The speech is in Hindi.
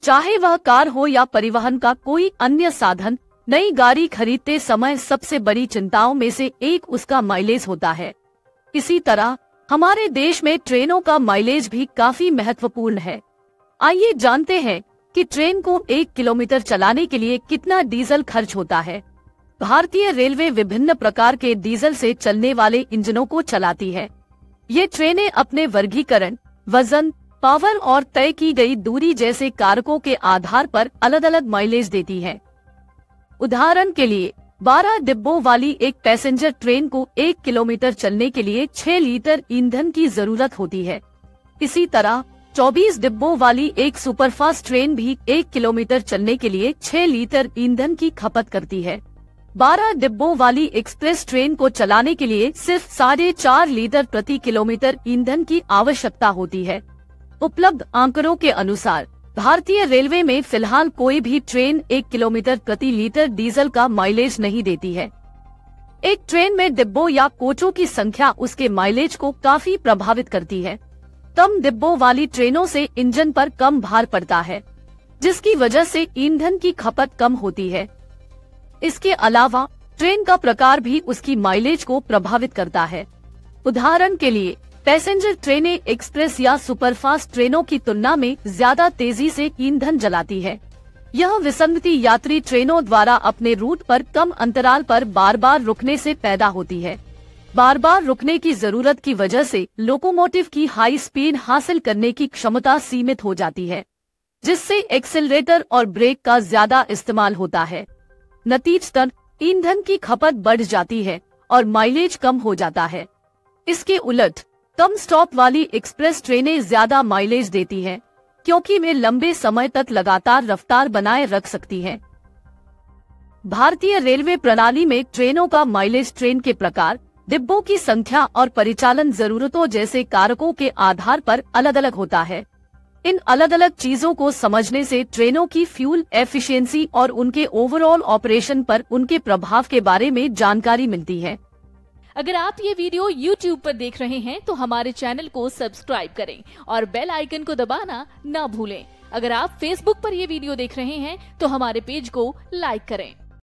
चाहे वह कार हो या परिवहन का कोई अन्य साधन, नई गाड़ी खरीदते समय सबसे बड़ी चिंताओं में से एक उसका माइलेज होता है। इसी तरह हमारे देश में ट्रेनों का माइलेज भी काफी महत्वपूर्ण है। आइए जानते हैं कि ट्रेन को 1 किलोमीटर चलाने के लिए कितना डीजल खर्च होता है। भारतीय रेलवे विभिन्न प्रकार के डीजल से चलने वाले इंजनों को चलाती है। ये ट्रेनें अपने वर्गीकरण, वजन, पावर और तय की गई दूरी जैसे कारकों के आधार पर अलग अलग माइलेज देती है। उदाहरण के लिए 12 डिब्बों वाली एक पैसेंजर ट्रेन को 1 किलोमीटर चलने के लिए 6 लीटर ईंधन की जरूरत होती है। इसी तरह 24 डिब्बों वाली एक सुपरफास्ट ट्रेन भी 1 किलोमीटर चलने के लिए 6 लीटर ईंधन की खपत करती है। 12 डिब्बों वाली एक्सप्रेस ट्रेन को चलाने के लिए सिर्फ 4.5 लीटर प्रति किलोमीटर ईंधन की आवश्यकता होती है। उपलब्ध आंकड़ों के अनुसार भारतीय रेलवे में फिलहाल कोई भी ट्रेन 1 किलोमीटर प्रति लीटर डीजल का माइलेज नहीं देती है। एक ट्रेन में डिब्बों या कोचों की संख्या उसके माइलेज को काफी प्रभावित करती है। कम डिब्बों वाली ट्रेनों से इंजन पर कम भार पड़ता है, जिसकी वजह से ईंधन की खपत कम होती है। इसके अलावा ट्रेन का प्रकार भी उसकी माइलेज को प्रभावित करता है। उदाहरण के लिए पैसेंजर ट्रेनें एक्सप्रेस या सुपरफास्ट ट्रेनों की तुलना में ज्यादा तेजी से ईंधन जलाती है। यह विसंगति यात्री ट्रेनों द्वारा अपने रूट पर कम अंतराल पर बार बार रुकने से पैदा होती है। बार बार रुकने की जरूरत की वजह से लोकोमोटिव की हाई स्पीड हासिल करने की क्षमता सीमित हो जाती है, जिससे एक्सेलरेटर और ब्रेक का ज्यादा इस्तेमाल होता है। नतीजतन ईंधन की खपत बढ़ जाती है और माइलेज कम हो जाता है। इसके उलट कम स्टॉप वाली एक्सप्रेस ट्रेनें ज्यादा माइलेज देती हैं, क्योंकि वे लंबे समय तक लगातार रफ्तार बनाए रख सकती हैं। भारतीय रेलवे प्रणाली में ट्रेनों का माइलेज ट्रेन के प्रकार, डिब्बों की संख्या और परिचालन जरूरतों जैसे कारकों के आधार पर अलग अलग होता है। इन अलग अलग चीजों को समझने से ट्रेनों की फ्यूल एफिशिएंसी और उनके ओवरऑल ऑपरेशन पर उनके प्रभाव के बारे में जानकारी मिलती है। अगर आप ये वीडियो YouTube पर देख रहे हैं तो हमारे चैनल को सब्सक्राइब करें और बेल आइकन को दबाना ना भूलें। अगर आप Facebook पर ये वीडियो देख रहे हैं तो हमारे पेज को लाइक करें।